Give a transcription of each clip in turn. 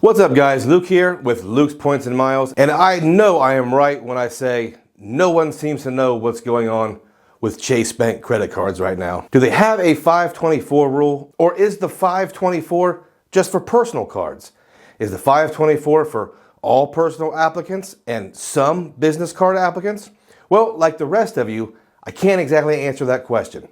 What's up guys, Luke here with Luke's Points and Miles, and I know I am right when I say no one seems to know what's going on with Chase Bank credit cards right now. Do they have a 524 rule, or is the 524 just for personal cards? Is the 524 for all personal applicants and some business card applicants? Well, like the rest of you, I can't exactly answer that question,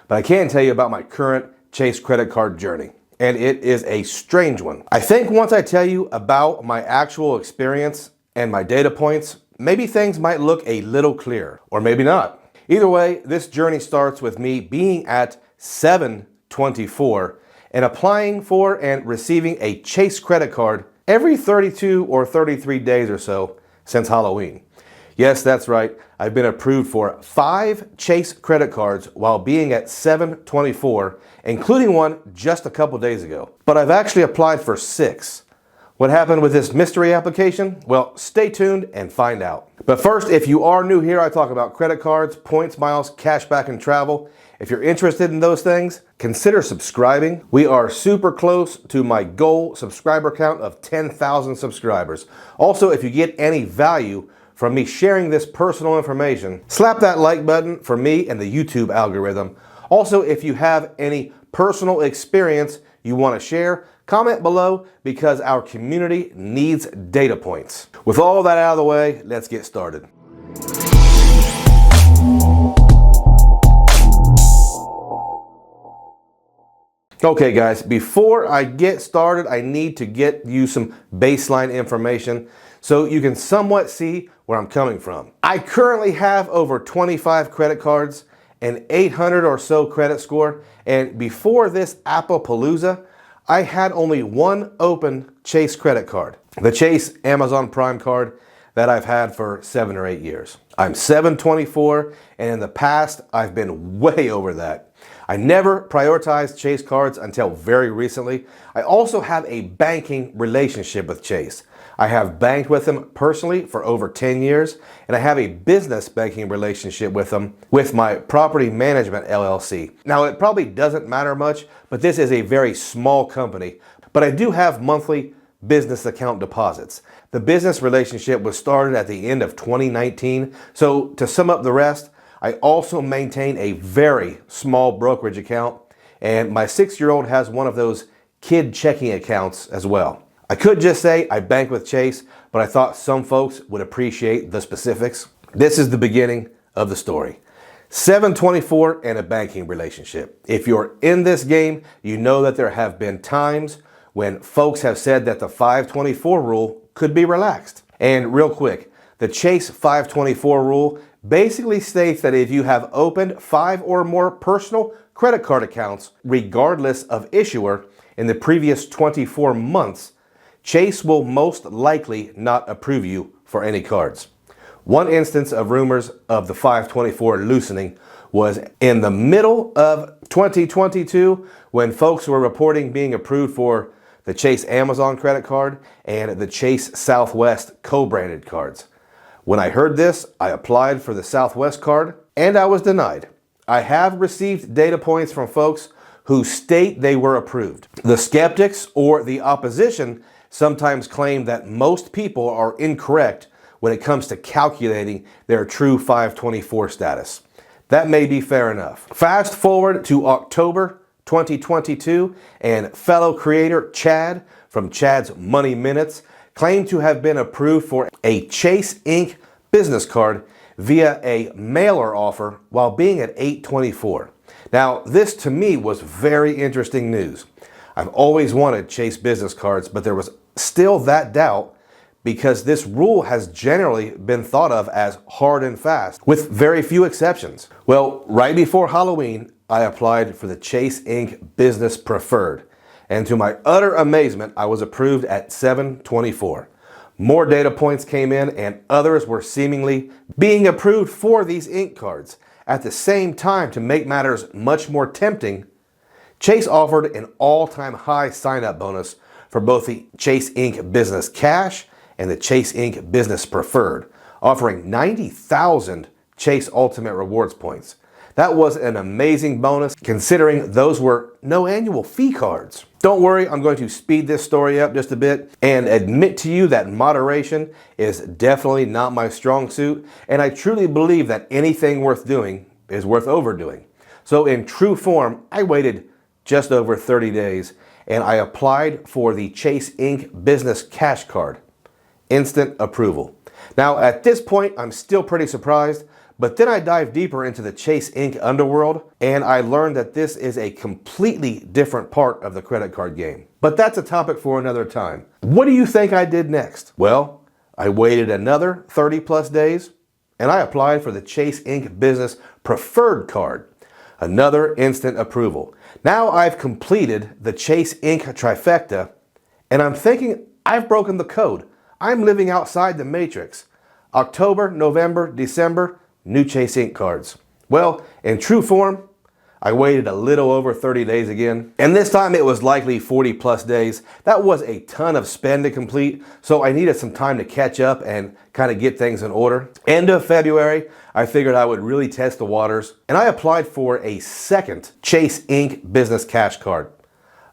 but I can tell you about my current Chase credit card journey. And it is a strange one. I think once I tell you about my actual experience and my data points, maybe things might look a little clearer, or maybe not. Either way, this journey starts with me being at 7/24 and applying for and receiving a Chase credit card every 32 or 33 days or so since Halloween. Yes, that's right. I've been approved for 5 Chase credit cards while being at 7/24, including one just a couple days ago. But I've actually applied for 6. What happened with this mystery application? Well, stay tuned and find out. But first, if you are new here, I talk about credit cards, points, miles, cashback, and travel. If you're interested in those things, consider subscribing. We are super close to my goal subscriber count of 10,000 subscribers. Also, if you get any value from me sharing this personal information, slap that like button for me and the YouTube algorithm. Also, if you have any personal experience you want to share, comment below because our community needs data points. With all that out of the way, let's get started. Okay guys, before I get started, I need to get you some baseline information so you can somewhat see where I'm coming from. I currently have over 25 credit cards, an 800 or so credit score, and before this Appapalooza, I had only one open Chase credit card, the Chase Amazon Prime card that I've had for 7 or 8 years. I'm 7/24, and in the past, I've been way over that. I never prioritized Chase cards until very recently. I also have a banking relationship with Chase. I have banked with them personally for over 10 years, and I have a business banking relationship with them with my Property Management LLC. Now, it probably doesn't matter much, but this is a very small company, but I do have monthly business account deposits. The business relationship was started at the end of 2019, so to sum up the rest, I also maintain a very small brokerage account, and my 6-year-old has one of those kid checking accounts as well. I could just say I bank with Chase, but I thought some folks would appreciate the specifics. This is the beginning of the story. 7/24 and a banking relationship. If you're in this game, you know that there have been times when folks have said that the 524 rule could be relaxed. And real quick, the Chase 524 rule basically states that if you have opened 5 or more personal credit card accounts, regardless of issuer, in the previous 24 months, Chase will most likely not approve you for any cards. One instance of rumors of the 524 loosening was in the middle of 2022 when folks were reporting being approved for the Chase Amazon credit card and the Chase Southwest co-branded cards. When I heard this, I applied for the Southwest card and I was denied. I have received data points from folks who state they were approved. The skeptics or the opposition sometimes claim that most people are incorrect when it comes to calculating their true 524 status. That may be fair enough. Fast forward to October 2022, and fellow creator Chad from Chad's Money Minutes claimed to have been approved for a Chase Inc. business card via a mailer offer while being at 8/24. Now, this to me was very interesting news. I've always wanted Chase business cards, but there was still that doubt because this rule has generally been thought of as hard and fast, with very few exceptions. Well, right before Halloween, I applied for the Chase Inc. Business Preferred, and to my utter amazement, I was approved at 7/24. More data points came in, and others were seemingly being approved for these Inc. cards. At the same time, to make matters much more tempting, Chase offered an all-time high sign-up bonus for both the Chase Inc. Business Cash and the Chase Inc. Business Preferred, offering 90,000 Chase Ultimate Rewards points. That was an amazing bonus considering those were no annual fee cards. Don't worry, I'm going to speed this story up just a bit and admit to you that moderation is definitely not my strong suit, and I truly believe that anything worth doing is worth overdoing. So in true form, I waited just over 30 days and I applied for the Chase Inc. Business Cash Card. Instant approval. Now at this point, I'm still pretty surprised, but then I dived deeper into the Chase Inc. underworld and I learned that this is a completely different part of the credit card game. But that's a topic for another time. What do you think I did next? Well, I waited another 30 plus days and I applied for the Chase Inc. Business Preferred Card. Another instant approval. Now I've completed the Chase Inc. trifecta and I'm thinking I've broken the code. I'm living outside the matrix. October, November, December, new Chase Inc. cards. Well, in true form, I waited a little over 30 days again. And this time it was likely 40 plus days. That was a ton of spend to complete, so I needed some time to catch up and kind of get things in order. End of February, I figured I would really test the waters, and I applied for a second Chase Inc. Business Cash Card.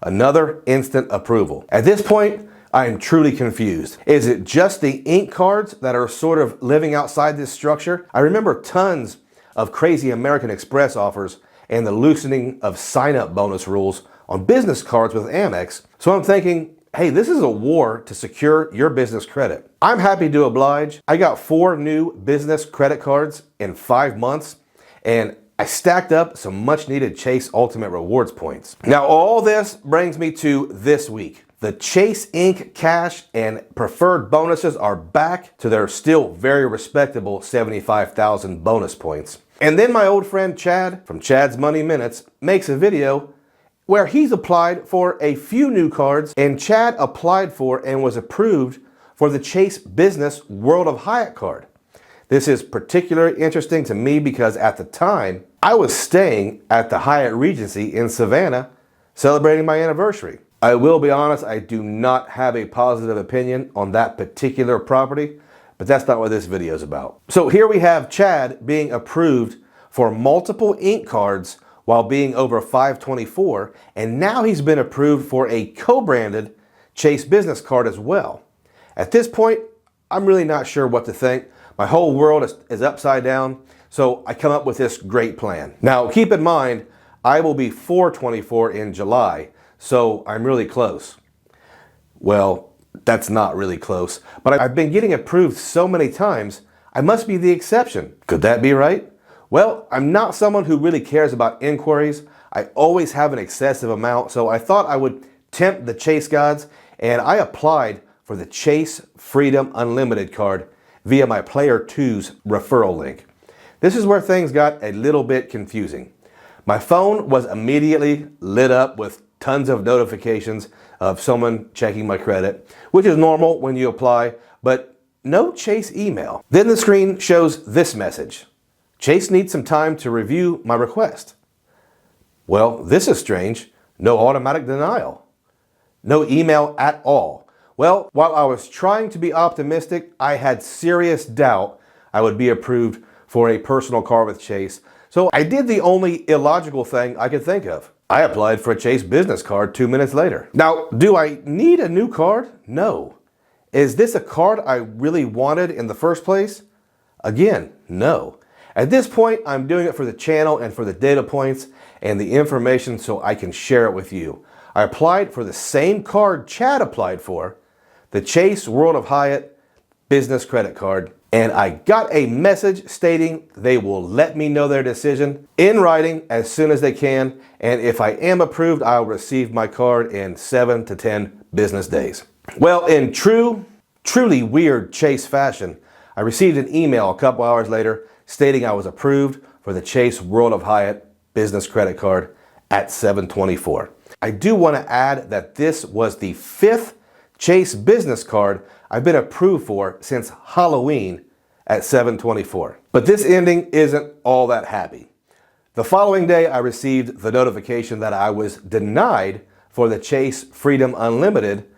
Another instant approval. At this point, I am truly confused. Is it just the Inc. cards that are sort of living outside this structure? I remember tons of crazy American Express offers and the loosening of sign-up bonus rules on business cards with Amex. So I'm thinking, hey, this is a war to secure your business credit. I'm happy to oblige. I got 4 new business credit cards in 5 months, and I stacked up some much needed Chase Ultimate Rewards points. Now all this brings me to this week. The Chase Inc. cash and preferred bonuses are back to their still very respectable 75,000 bonus points. And then my old friend Chad from Chad's Money Minutes makes a video where he's applied for a few new cards, and Chad applied for and was approved for the Chase Business World of Hyatt card. This is particularly interesting to me because at the time, I was staying at the Hyatt Regency in Savannah celebrating my anniversary. I will be honest, I do not have a positive opinion on that particular property, but that's not what this video is about. So here we have Chad being approved for multiple Inc. cards while being over 524, and now he's been approved for a co-branded Chase Business card as well. At this point, I'm really not sure what to think. My whole world is upside down, so I come up with this great plan. Now keep in mind, I will be 424 in July, so I'm really close. Well, that's not really close, but I've been getting approved so many times, I must be the exception. Could that be right? Well, I'm not someone who really cares about inquiries. I always have an excessive amount, so I thought I would tempt the Chase gods, and I applied for the Chase Freedom Unlimited card via my Player 2's referral link. This is where things got a little bit confusing. My phone was immediately lit up with tons of notifications of someone checking my credit, which is normal when you apply, but no Chase email. Then the screen shows this message. Chase needs some time to review my request. Well, this is strange. No automatic denial. No email at all. Well, while I was trying to be optimistic, I had serious doubt I would be approved for a personal card with Chase, so I did the only illogical thing I could think of. I applied for a Chase business card 2 minutes later. Now, do I need a new card? No. Is this a card I really wanted in the first place? Again, no. At this point, I'm doing it for the channel and for the data points and the information so I can share it with you. I applied for the same card Chad applied for, the Chase World of Hyatt business credit card, and I got a message stating they will let me know their decision in writing as soon as they can, and if I am approved, I'll receive my card in 7 to 10 business days. Well, in truly weird Chase fashion, I received an email a couple hours later stating I was approved for the Chase World of Hyatt business credit card at 724. I do want to add that this was the 5th Chase business card I've been approved for since Halloween at 724. But this ending isn't all that happy. The following day, I received the notification that I was denied for the Chase Freedom Unlimited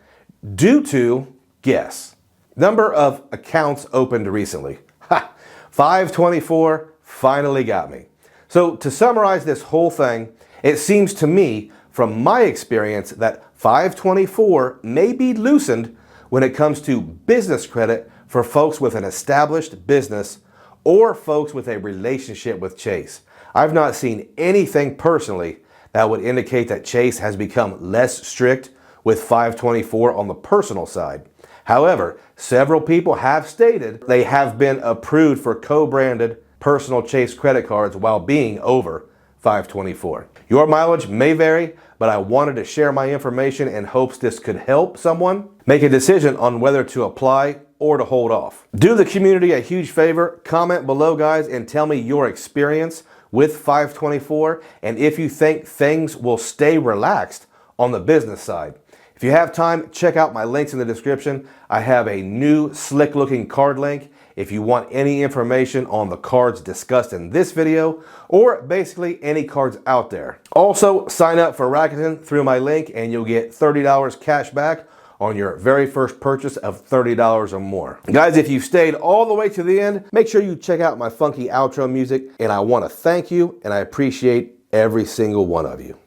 due to, guess, number of accounts opened recently. Ha! 524 finally got me. So to summarize this whole thing, it seems to me from my experience that 524 may be loosened when it comes to business credit for folks with an established business or folks with a relationship with Chase. I've not seen anything personally that would indicate that Chase has become less strict with 524 on the personal side. However, several people have stated they have been approved for co-branded personal Chase credit cards while being over 524. Your mileage may vary, but I wanted to share my information in hopes this could help someone make a decision on whether to apply or to hold off. Do the community a huge favor, comment below guys and tell me your experience with 524 and if you think things will stay relaxed on the business side. If you have time, check out my links in the description. I have a new slick looking card link if you want any information on the cards discussed in this video or basically any cards out there. Also, sign up for Rakuten through my link and you'll get $30 cash back on your very first purchase of $30 or more. Guys, if you've stayed all the way to the end, make sure you check out my funky outro music, and I want to thank you and I appreciate every single one of you.